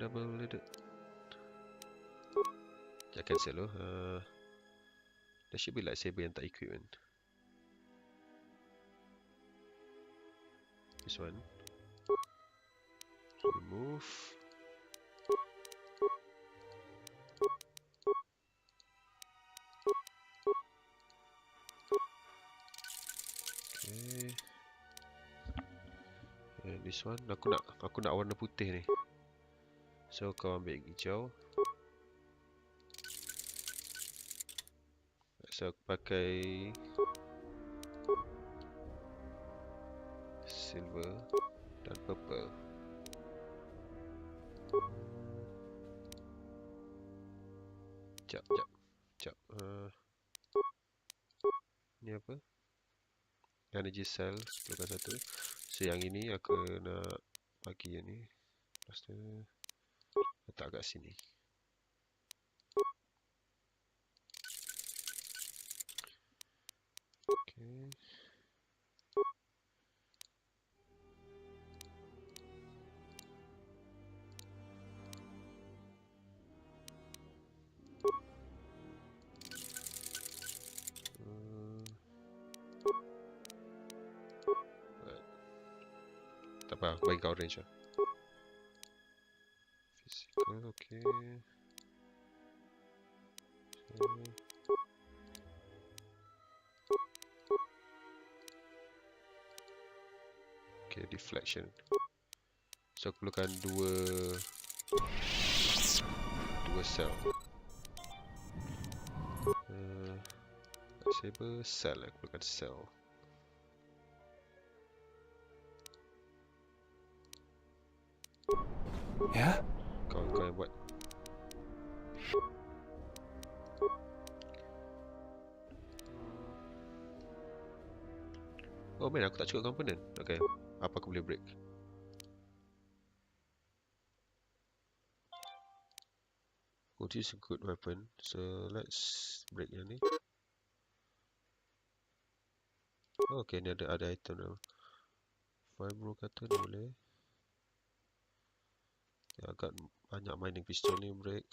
Double leaded. Jangan cancel loh. There should be lightsaber yang tak equipment. This one. Remove. Okay. And this one aku nak warna putih ni. So kau ambil hijau. So aku pakai silver dan purple. Sekejap. Ni apa? Energy cell, perlukan satu. So yang ini aku nak bagi yang ni. Lepas tu letak kat sini. Okay. Tak apa, aku bagi kau orange lah. Physical, okay. Okay, deflection. So aku perlukan dua cell. Saber cell, aku perlukan cell. Ya? Kau yang buat. Oh man, aku tak cukup komponen. Okay, apa aku boleh break? Oh, this is a good weapon. So let's break yang ni. Oh, okay, ni ada item dah. Vibro kata ni boleh. Ya, agak banyak mining pistol ni. Break.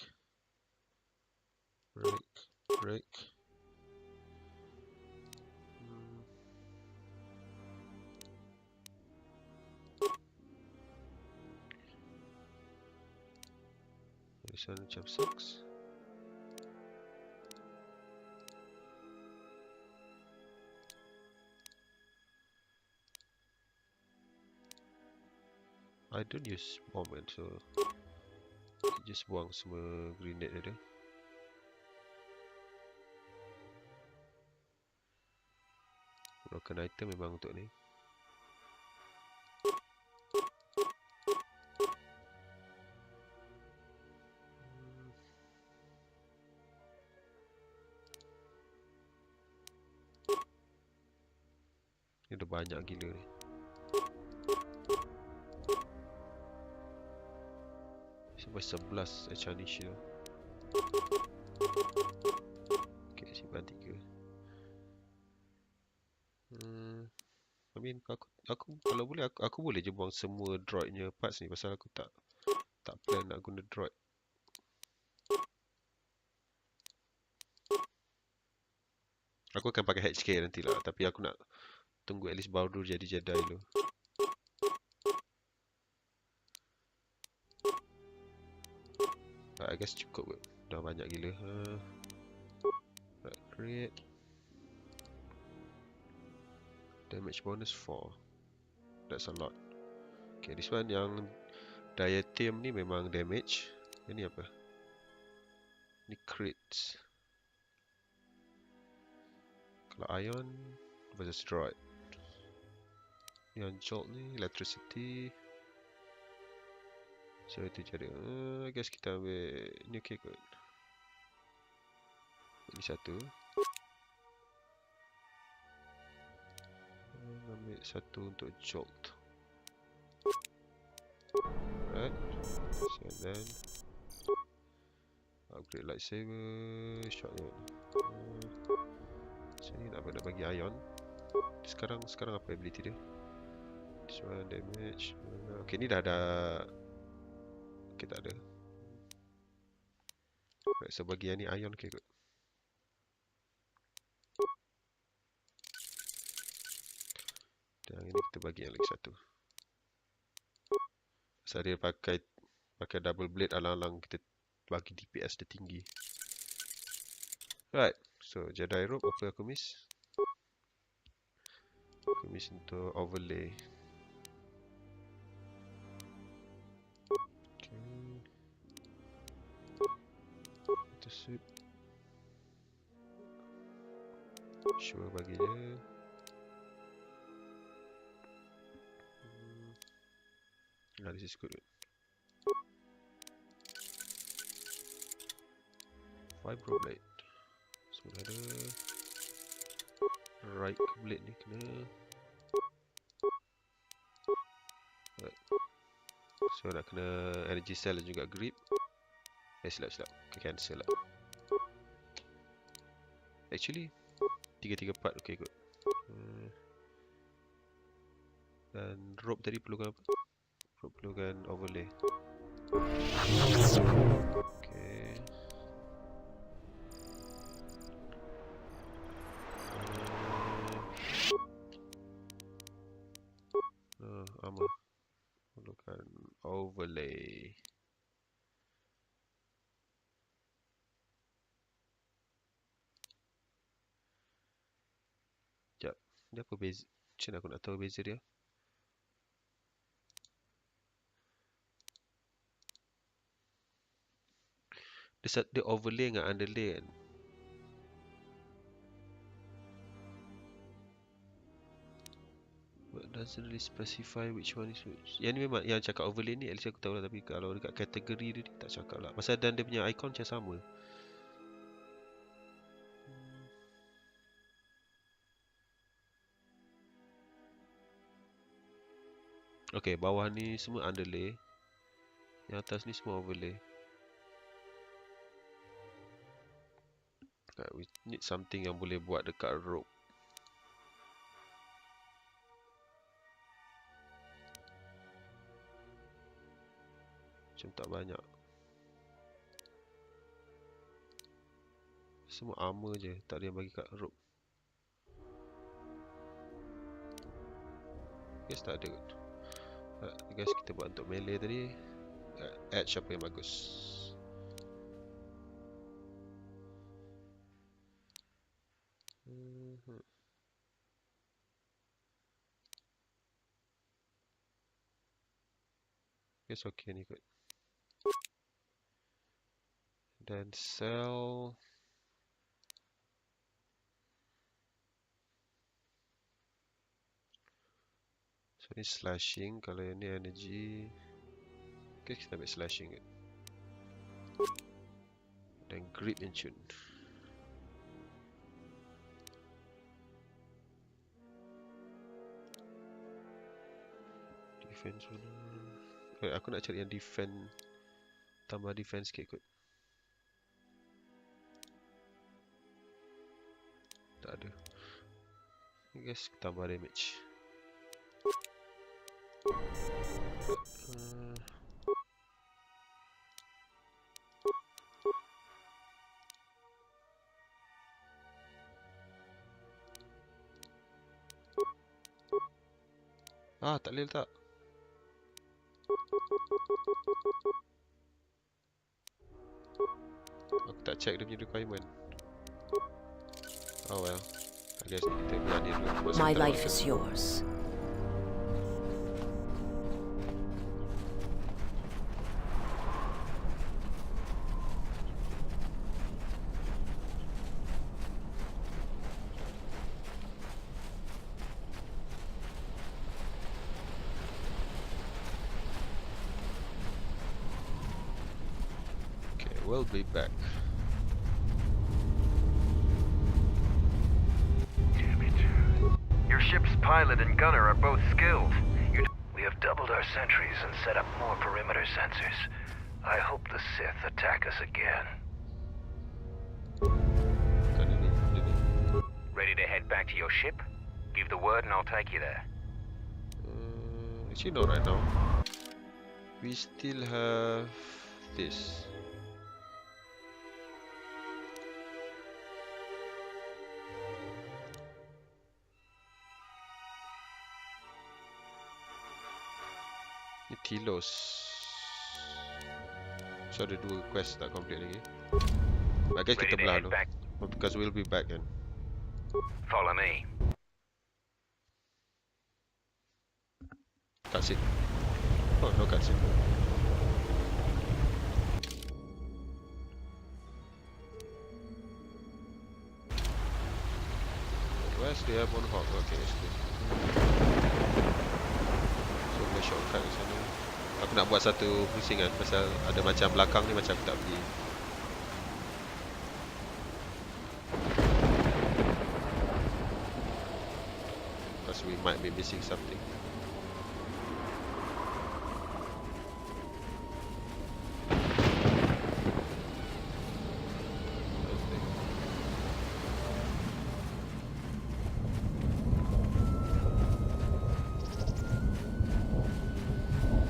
This one macam sucks. I don't use bomb kan, so just buang semua grenade dia. Broken item memang untuk ni. Ni dah banyak gila ni. Sampai 11 Chinese tu. Okay, simpan 3. I mean, aku kalau boleh aku boleh je buang semua droidnya parts ni pasal aku tak plan nak guna droid. Aku akan pakai HK nantilah, tapi aku nak tunggu at least baru jadi Jedi dulu. I guess cukup kot. Dah banyak gila. Create. Damage bonus 4. That's a lot. Okay, this one yang diatium ni memang damage. Ini apa? Ni crits. Kalau ion versus droid. Yang jolt ni electricity. So itu jadi. I guess kita ambil ni okay kot. Ini satu. Ambil satu untuk jolt. Right. So then upgrade lightsaber. Shotgun. So ni nak bagi ion. Sekarang apa ability dia? This one damage. Okay, ni dah ada. Okay, tak ada. Right, so bagi yang ni ion, okay kot. Dan ini kita bagi yang lagi satu. Pasal dia pakai double blade, alang-alang kita bagi DPS dia tinggi. Right, so Jedi rope apa aku miss? Aku miss untuk overlay. Okay. Itu suit. Sure bagi dia. Nah, this is good. Vibro blade. Semua ada. Right blade ni kena. Right. So nak kena energy cell dan juga grip. Silap. Okay, cancel lah. Actually 3 part okay good. Dan rope tadi perlukan apa? Rope perlukan overlay. Okay. Armor perlukan overlay. Sekejap, dia apa beza? Macam mana aku nak tahu beza dia? Dia overlay dengan underlay kan? But doesn't really specify which one is which. Yang ni memang, yang cakap overlay ni at least aku tahu lah. Tapi kalau dekat kategori dia tak cakap lah. Pasal dan dia punya icon macam sama. Okay, bawah ni semua underlay. Yang atas ni semua overlay. We need something yang boleh buat dekat rope. Macam tak banyak. Semua armor je, tak ada yang bagi kat rope. Guess tak ada kot. Guys, kita buat untuk melee tadi. Edge apa yang bagus. Guess okay ni kot. Dan cell. So ni slashing, kalau yang ni energy. Okay, kita ambil slashing kot. Dan grip and tune. Defense mana? Okay, aku nak cari yang defend. Tambah defense sikit kot. Tak ada. I guess tambah damage. Tak boleh letak. Aku tak check dia punya requirement. Oh well. I guess kita biar dia dulu. My life is yours. We'll be back. Damn it. Your ship's pilot and gunner are both skilled. We have doubled our sentries and set up more perimeter sensors. I hope the Sith attack us again. Ready to head back to your ship? Give the word and I'll take you there. Actually, not right now. We still have this. Ni Tilos. So ada 2 quest tak complete lagi. I guess kita Ready to belah head dulu. back. Because we'll be back kan. Follow me. Cutscene. Oh, no cutscene. Where's the airborne hawk? Okay, it's good. So, boleh shortcut ke sana. Aku nak buat satu pusingan pasal ada macam belakang ni macam aku tak pergi. Because we might be missing something.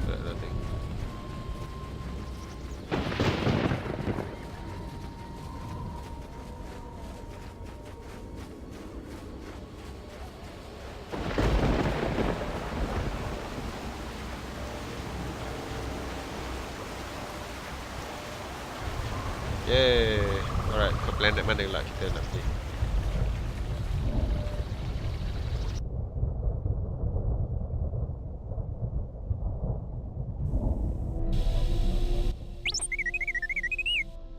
Nothing. Yay! Alright, ke planet mana lah kita nak pergi?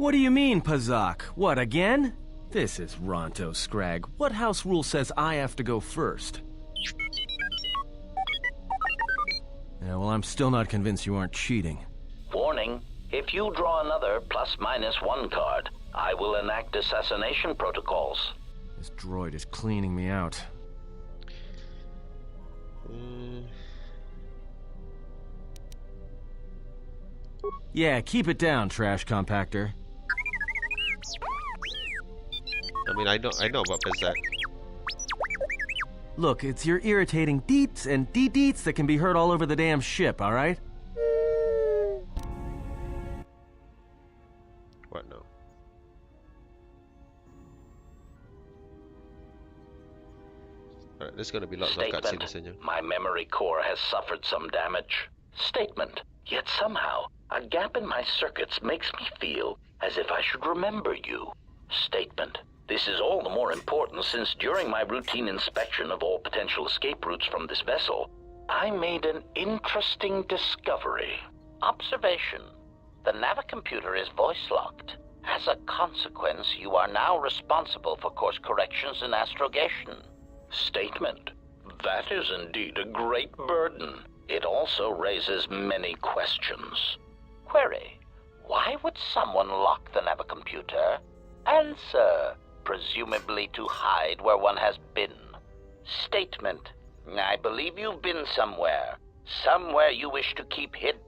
What do you mean, Pazak? What, again? This is Ronto Scrag. What house rule says I have to go first? Yeah, well, I'm still not convinced you aren't cheating. Warning, if you draw another +-1 card, I will enact assassination protocols. This droid is cleaning me out. Yeah, keep it down, trash compactor. I mean, I know about Pezak. Look, it's your irritating deets and de-deets that can be heard all over the damn ship, alright? What now? Alright, there's gonna be lots of cutscenes rasanya. My memory core has suffered some damage. Statement. Yet somehow, a gap in my circuits makes me feel as if I should remember you. Statement. This is all the more important since during my routine inspection of all potential escape routes from this vessel, I made an interesting discovery. Observation. The navicomputer is voice-locked. As a consequence, you are now responsible for course corrections and astrogation. Statement. That is indeed a great burden. It also raises many questions. Query. Why would someone lock the navicomputer? Answer. Presumably to hide where one has been. Statement. I believe you've been somewhere. Somewhere you wish to keep hidden.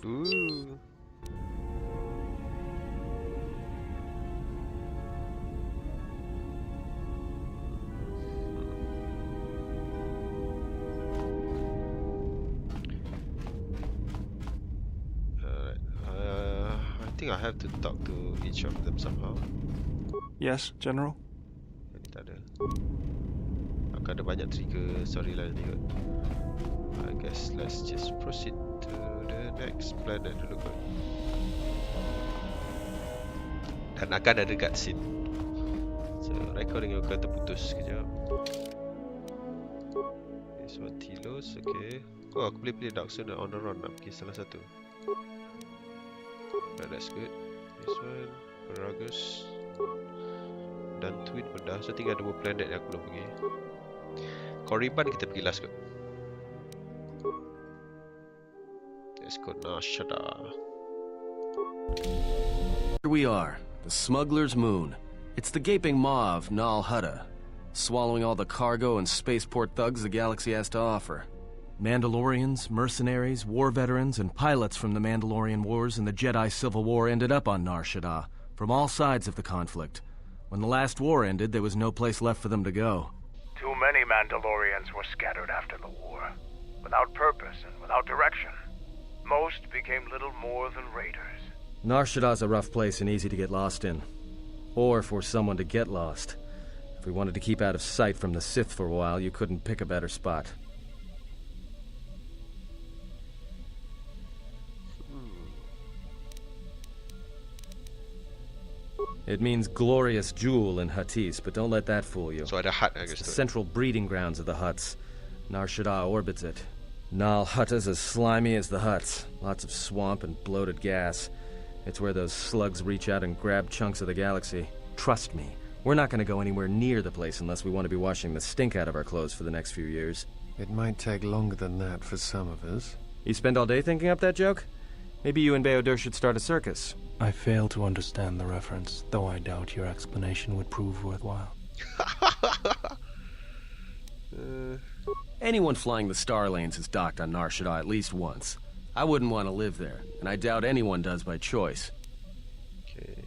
Ooh. I think I have to talk to each of them somehow. Yes, General? Ini tak ada. Aku ada banyak trigger storyline ni kot. I guess let's just proceed to the next planet dulu kot. Dan akan ada cutscene. So recording akan terputus sekejap. This one Tilos, okay. Oh, aku boleh pilih Dark Zone dan On the Run nak pergi salah satu. Right, that's good. This one, Paragus dan Twin pun dah. So tinggal 2 planet yang aku belum pergi. Korriban kita pergi last kot. Let's go Nashada. Here we are, the Smuggler's Moon. It's the gaping maw of Nal Hutta, swallowing all the cargo and spaceport thugs the galaxy has to offer. Mandalorians, mercenaries, war veterans, and pilots from the Mandalorian Wars and the Jedi Civil War ended up on Nar Shaddaa from all sides of the conflict. When the last war ended, there was no place left for them to go. Too many Mandalorians were scattered after the war, without purpose and without direction. Most became little more than raiders. Nar Shaddah's a rough place and easy to get lost in. Or for someone to get lost. If we wanted to keep out of sight from the Sith for a while, you couldn't pick a better spot. It means glorious jewel in Huttese, but don't let that fool you. So ada Hutt, I It's guess. the central breeding grounds of the Hutts. Nar Shaddaa orbits it. Nal Hutta's as slimy as the Hutts. Lots of swamp and bloated gas. It's where those slugs reach out and grab chunks of the galaxy. Trust me, we're not going to go anywhere near the place unless we want to be washing the stink out of our clothes for the next few years. It might take longer than that for some of us. You spend all day thinking up that joke? Maybe you and Beodur should start a circus. I fail to understand the reference, though I doubt your explanation would prove worthwhile. Anyone flying the Star Lanes has docked on Nar Shaddaa at least once. I wouldn't want to live there, and I doubt anyone does by choice. Okay.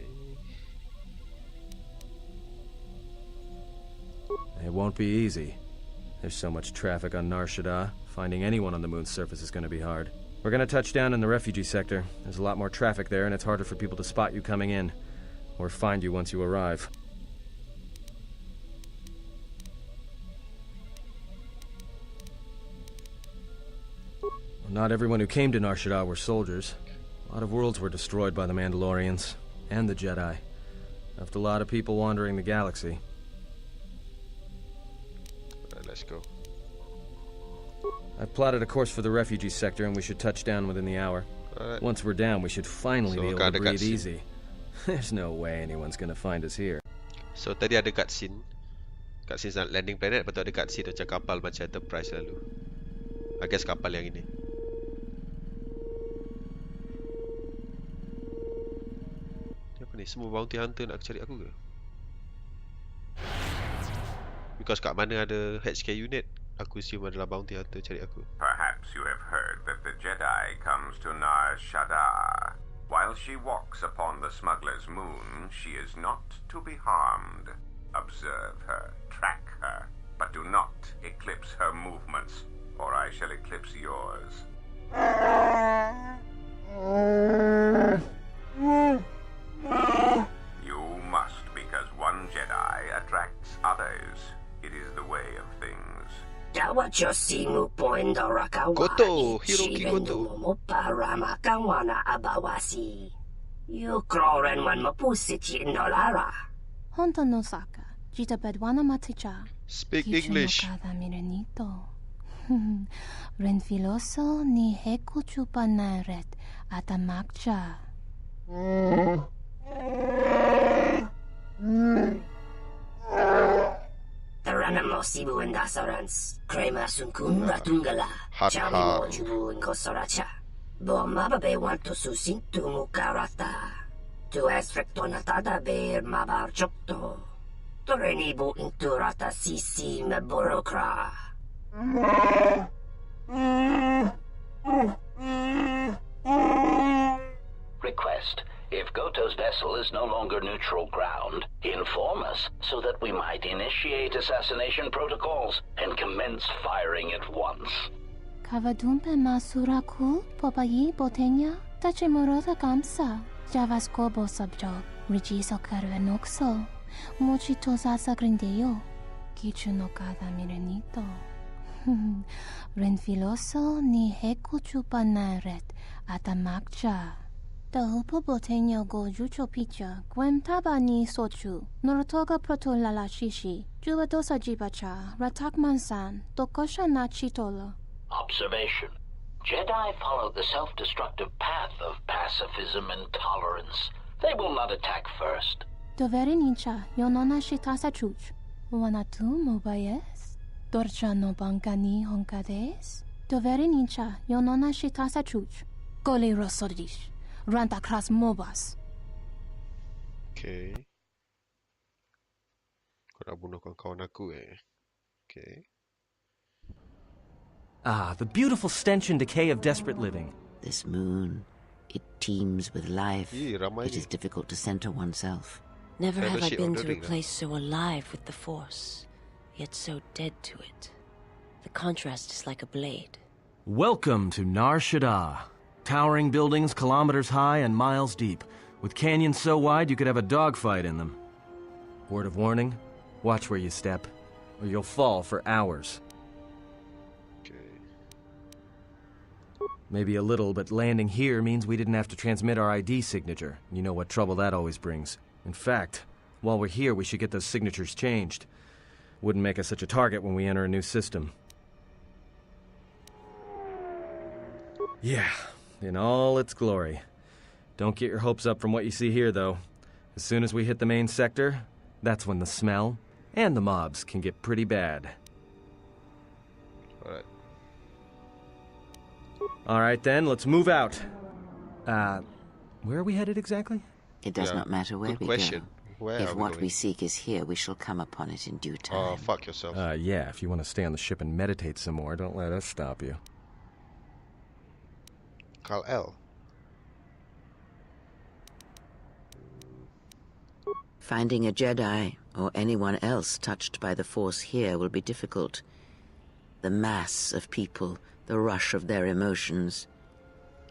It won't be easy. There's so much traffic on Nar Shaddaa. Finding anyone on the moon's surface is going to be hard. We're going to touch down in the refugee sector. There's a lot more traffic there, and it's harder for people to spot you coming in, or find you once you arrive. Well, not everyone who came to Nar Shaddaa were soldiers. A lot of worlds were destroyed by the Mandalorians, and the Jedi. Left a lot of people wandering the galaxy. Alright, let's go. I've plotted a course for the refugee sector, and we should touch down within the hour. Alright. Once we're down, we should finally So, be able got to the breathe cutscene. easy. There's no way anyone's gonna find us here. So tadi ada cutscene. Cutscene saat landing planet, lepas tu ada cutscene macam kapal macam Enterprise lalu. I guess kapal yang ini. Ni apa ni? Semua bounty hunter nak cari aku ke? Because kat mana ada HK unit, aku assume adalah bounty hunter cari aku. Perhaps you have heard that the Jedi comes to Nar Shaddaa. While she walks upon the smuggler's moon, she is not to be harmed. Observe her, track her, but do not eclipse her movements, or I shall eclipse yours. You must, because one Jedi attracts others. It is the way of things. Goto, Hiroki Goto. Honto no saka, jita bedwana maticha. Speak English. Renfiloso ni heku chupa na ret atamakcha. Taranamo sibu endasarans, crema sunkun ratungala, chami mojubu inkosoracha. Bomba be wanto susintu mukarata. Tu es rectonatada be mabar chokto. Torenibu inturata sisi me borokra. Request. If Goto's vessel is no longer neutral ground, inform us so that we might initiate assassination protocols and commence firing at once. Kavadumpe masuraku popayi botenya tachimorota kamsa. Javaskobo subjob, rigiso karuenokso. Mochito sasa grindeyo. Kichu no kada mirenito. Renfiloso ni heku chupa na ret atamakcha. Tahupo boteño go jucho picha, gwem taba ni sochu, norotoga proto lala shishi, jubadosa jibacha, ratak mansan, tokosha na chitolo. Observation. Jedi follow the self-destructive path of pacifism and tolerance. They will not attack first. Doveri nincha, yonona shitasa chuch. Wanatu mobayes? Dorcha no bankani honkades? Doveri nincha, yonona shitasa chuch. Goli rosodish. Ranta kras mobas. Okay. Kau nak bunuh kawan-kawan aku eh. Okay. Ah, the beautiful stench and decay of desperate living. This moon It teems with life. Ramai It is difficult to center oneself. Never have I Fellowship been of to the a Ring, place so alive with the Force, yet so dead to it. The contrast is like a blade. Welcome to Nar Shaddaa. Towering buildings kilometers high and miles deep, with canyons so wide you could have a dogfight in them. Word of warning, watch where you step, or you'll fall for hours. Okay. Maybe a little, but landing here means we didn't have to transmit our ID signature. You know what trouble that always brings. In fact, while we're here, we should get those signatures changed. Wouldn't make us such a target when we enter a new system. Yeah, in all its glory. Don't get your hopes up from what you see here, though. As soon as we hit the main sector, that's when the smell and the mobs can get pretty bad. Alright. Alright then, let's move out. Where are we headed exactly? It does not matter where Good we question. go. Where If are we what going? we seek is here, we shall come upon it in due time. Oh, fuck yourself. Yeah, if you want to stay on the ship and meditate some more, don't let us stop you. Kal-El. Finding a Jedi, or anyone else touched by the Force here, will be difficult. The mass of people, the rush of their emotions.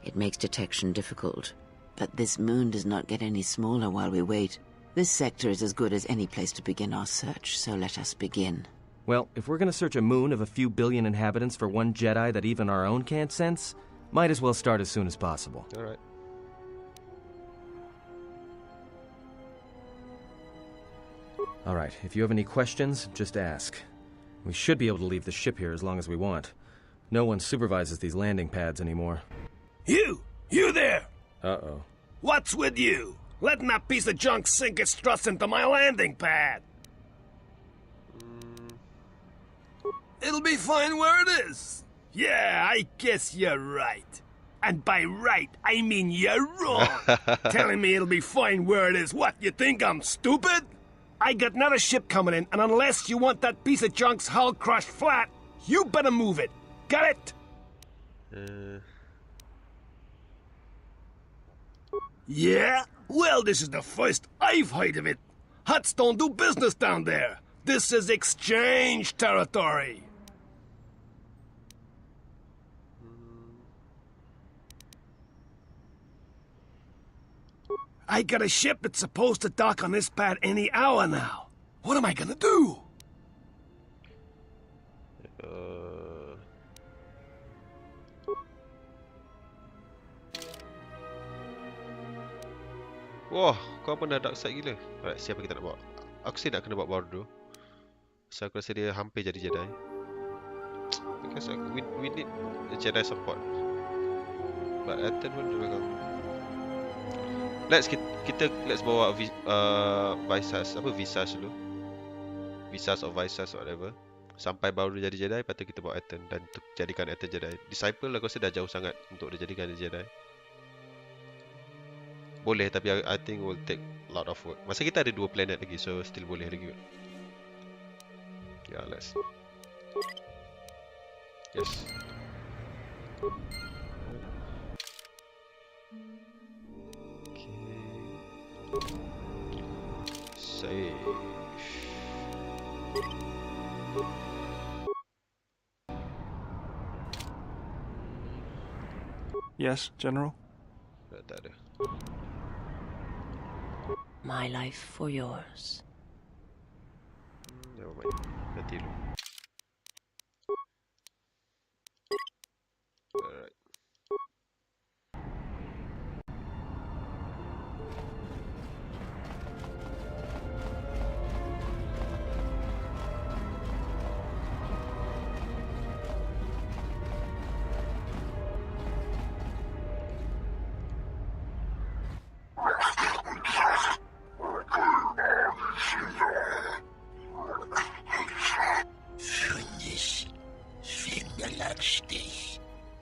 It makes detection difficult. But this moon does not get any smaller while we wait. This sector is as good as any place to begin our search, so let us begin. Well, if we're gonna search a moon of a few billion inhabitants for one Jedi that even our own can't sense, might as well start as soon as possible. Alright. Alright, if you have any questions, just ask. We should be able to leave the ship here as long as we want. No one supervises these landing pads anymore. You there! Uh-oh. What's with you? Letting that piece of junk sink its struts into my landing pad. It'll be fine where it is. Yeah, I guess you're right. And by right, I mean you're wrong. Telling me it'll be fine where it is. What, you think I'm stupid? I got another ship coming in, and unless you want that piece of junk's hull crushed flat, you better move it. Got it? Yeah? Well, this is the first I've heard of it. Hutts don't do business down there. This is exchange territory. I got a ship that's supposed to dock on this pad any hour now. What am I gonna do? Wah, kau pun dah dark side gila. Alright, siapa kita nak bawa? Aku sih nak kena bawa Bardo. So aku rasa dia hampir jadi Jedi. Because we need a Jedi support. But Ethan pun dia pegang. Let's bawa Visas, apa Visas dulu. Visas or Visas or whatever. Sampai baru dia jadi Jedi, lepas tu kita bawa Ethan dan jadikan Ethan Jedi. Disciple aku rasa dah jauh sangat untuk dia jadikan dia Jedi. Boleh, tapi I think will take a lot of work. Masa kita ada 2 planet lagi, so still boleh lagi kot. Yeah, let's. Yes. Okay. Save. Yes, General? Tak ada. My life for yours. Never mind. Nanti dulu. Alright.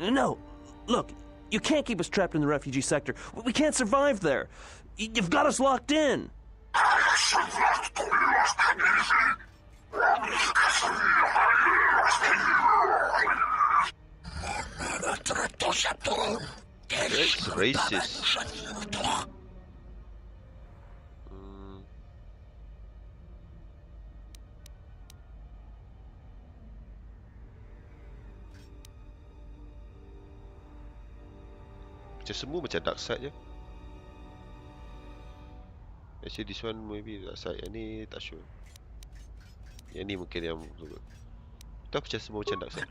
No, look, you can't keep us trapped in the refugee sector. We can't survive there. You've got us locked in. That's racist. Macam semua macam dark side je. Actually this one maybe dark side. Yang ni tak sure. Yang ni mungkin yang tu macam semua macam dark side.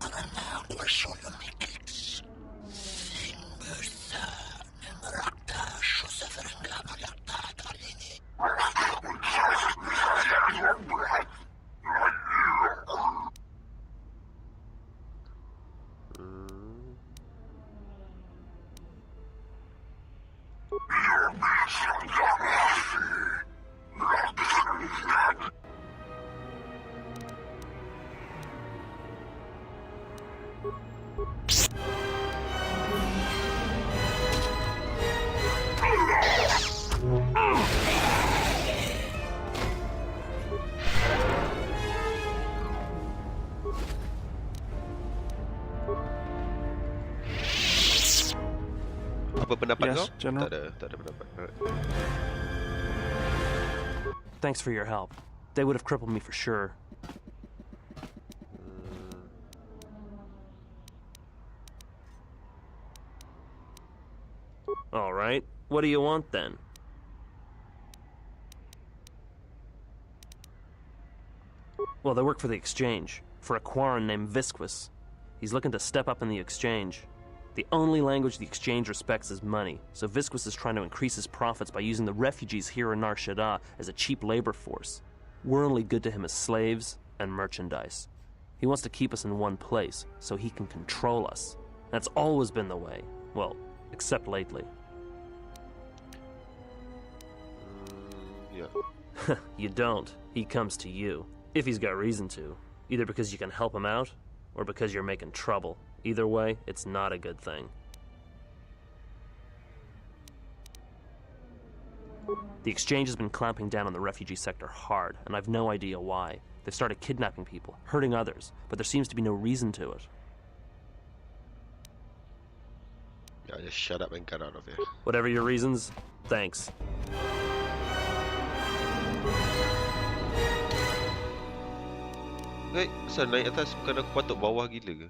Apa pendapat Yes, kau? General? Tak ada pendapat. Alright. Thanks for your help. They would have crippled me for sure. All right. What do you want then? Well, they work for the Exchange, for a Quarren named Visquis. He's looking to step up in the Exchange. The only language the Exchange respects is money, so Visquis is trying to increase his profits by using the refugees here in Nar Shaddaa as a cheap labor force. We're only good to him as slaves and merchandise. He wants to keep us in one place, so he can control us. That's always been the way. Well, except lately. Yeah. You don't. He comes to you. If he's got reason to. Either because you can help him out, or because you're making trouble. Either way, it's not a good thing. The Exchange has been clamping down on the refugee sector hard, and I've no idea why. They've started kidnapping people, hurting others, but there seems to be no reason to it. Yeah, just shut up and get out of here. Whatever your reasons, thanks. Wait, asal naik atas bukan aku patut bawah gila ke?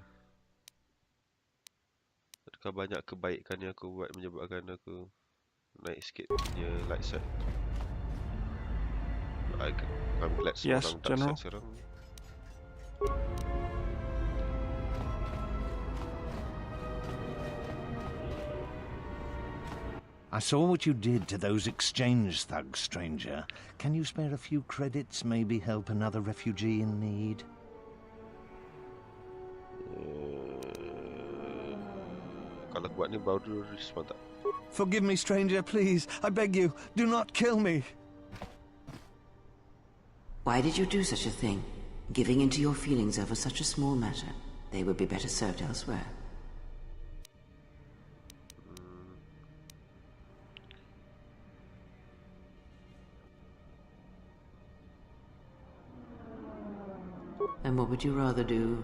Adakah banyak kebaikan yang aku buat menyebabkan aku naik sikit punya light side? I'm glad Yes, seorang dark General? side sekarang. I saw what you did to those exchange thugs, stranger. Can you spare a few credits, maybe help another refugee in need? Kalau aku buat ni baru respond tak? Forgive me, stranger, please. I beg you, do not kill me. Why did you do such a thing? Giving in to your feelings over such a small matter. They would be better served elsewhere. And what would you rather do?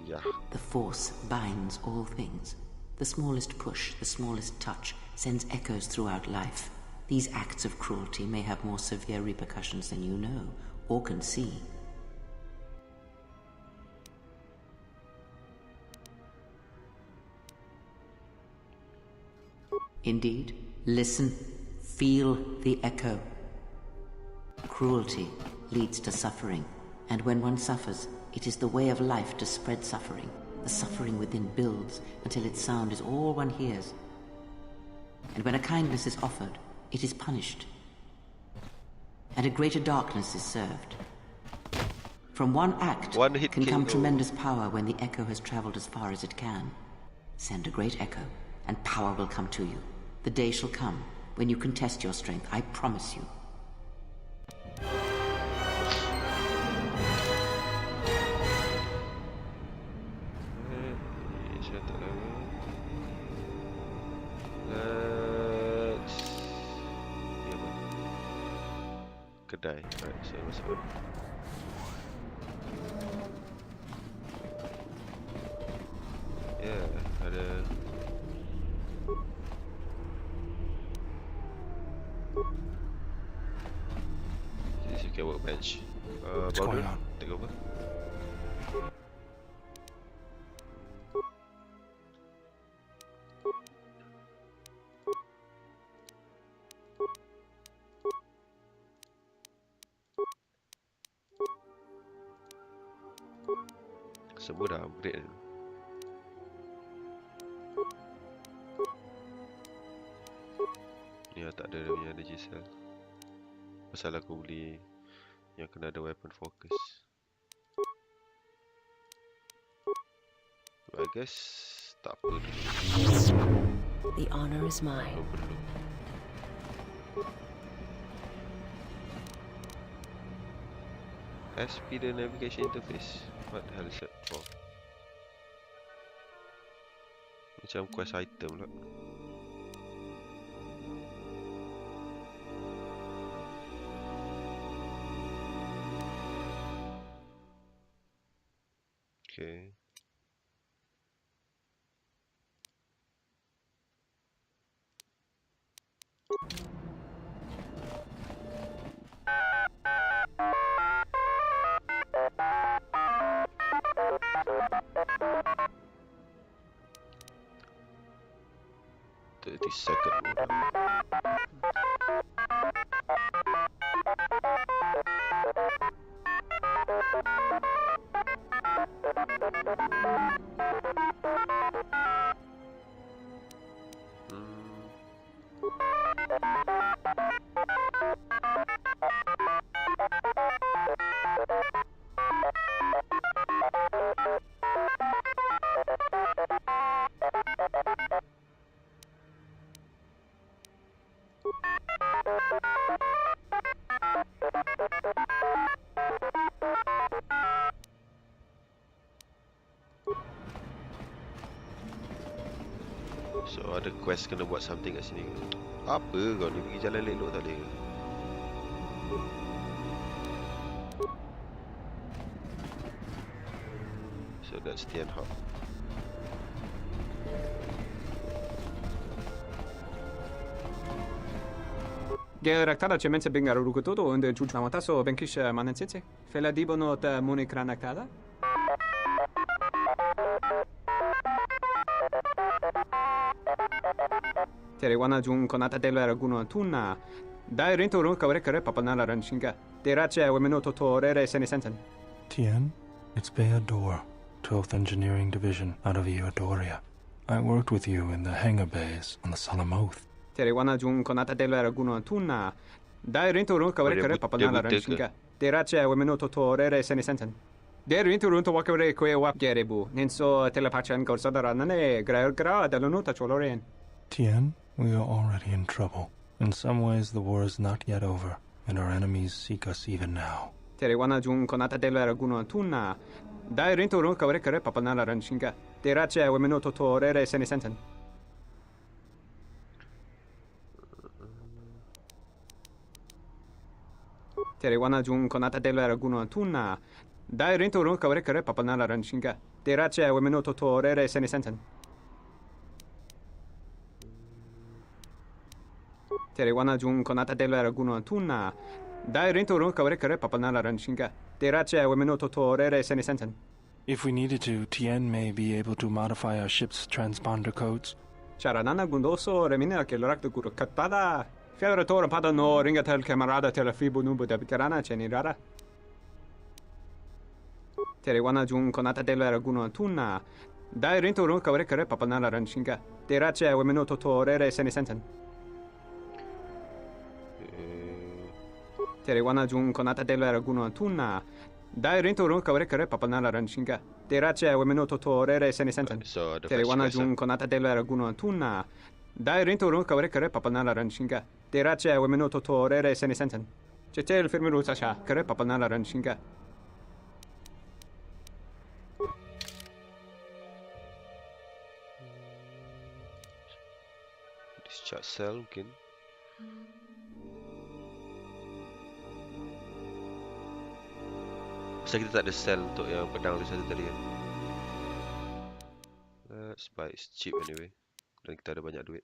Yeah. The Force binds all things. The smallest push, the smallest touch, sends echoes throughout life. These acts of cruelty may have more severe repercussions than you know, or can see. Indeed, listen, feel the echo. Cruelty leads to suffering, and when one suffers, it is the way of life to spread suffering. The suffering within builds until its sound is all one hears. And when a kindness is offered, it is punished. And a greater darkness is served. From one act can come tremendous power when the echo has traveled as far as it can. Send a great echo, and power will come to you. The day shall come when you can test your strength, I promise you. die. Alright, so masuk dulu. Ada this is a workbench. What's going on? Take over. Semua dah upgrade. Ya, tak ada dia punya energy cell. Pasal aku beli yang kena ada weapon focus. But I guess tak apa dulu. The honor is mine. Oh, perlu. SP the navigation interface. What the hell is that for? Macam quest item lah. Okay. Second one. So ada quest kena buat something kat sini. Apa kau ni pergi jalan elok tak boleh ke? So that's the end hub. Geraktada cemense bengar rukutoto unde chuchmamataso benkish manensense. Fela dibono ta munikranaktada. Terewana jung konata della raguno tunna. Dai rinto ron kawre kare papanala ranshinga. Derache wemeno totorere senesensen. Tien, it's Bayador, 12th Engineering Division out of Eodoria. I worked with you in the hangar bays on the Salamoth. Terewana jung konata della raguno tunna. Dai rinto ron kawre kare papanala ranshinga. Derache wemeno totorere senesensen. Der rinto ron to wakare kwe wap gerebu. Nenso telepachan korsada nane gra dalonota choloren. Tien, we are already in trouble. In some ways, the war is not yet over, and our enemies seek us even now. Terewana jung konata della raguno tunna. Dai rinto ron kawre kare papanala ranshinga. Derache wemeno totorere senesensen. Terewana jung konata della raguno tunna. Dai rinto ron kawre kare papanala ranshinga. Derache wemeno totorere senesensen. Terewana jung konata della raguno tunna. Dai rinto ron kawre kare papanala ranshinga. Derache wemeno totorere senesensen. If we needed to, Tien may be able to modify our ship's transponder codes. Charanana gundoso remina che l'orak de guru katpada. Fiadra tora pada no ringa tel camarada tel fibu nubu da bitarana cenirara. Terewana jung konata della raguno tunna. Dai rinto ron kawre kare papanala ranshinga. Derache wemeno totorere senesensen. Terewana jung konata della raguno tunna. Dai rinto ron kawre kare papanala ranshinga. Derache wemeno totorere senesensen. Terewana jung konata della raguno tunna. Dai rinto ron kawre kare papanala ranshinga. Derache wemeno totorere senesensen. Cetel firmiru sasha kare papanala ranshinga. Discharge cell mungkin. Pasal kita tak ada sell untuk yang pedang tu satu tadi kan. Let's buy, it's cheap anyway. Dan kita ada banyak duit.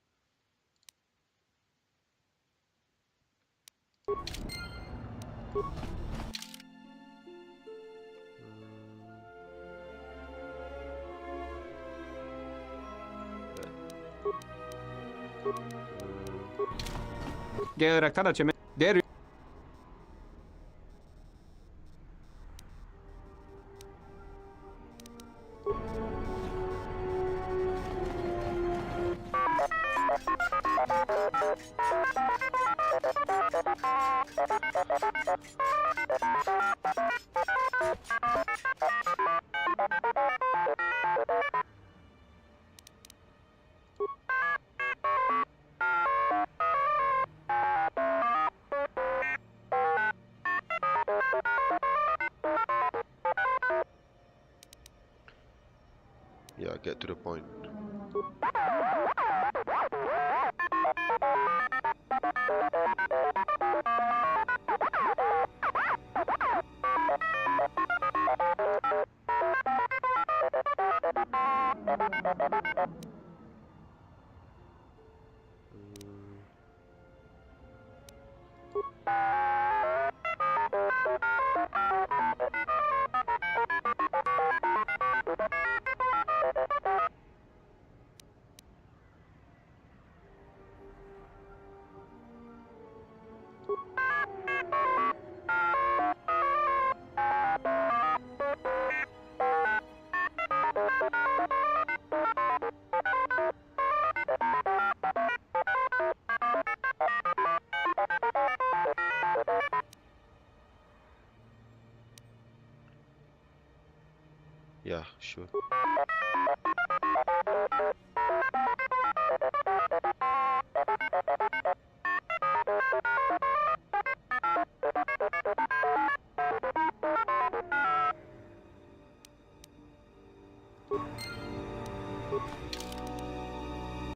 Gerak tada ceme. Deri. Yeah, get to the point. Yeah, sure.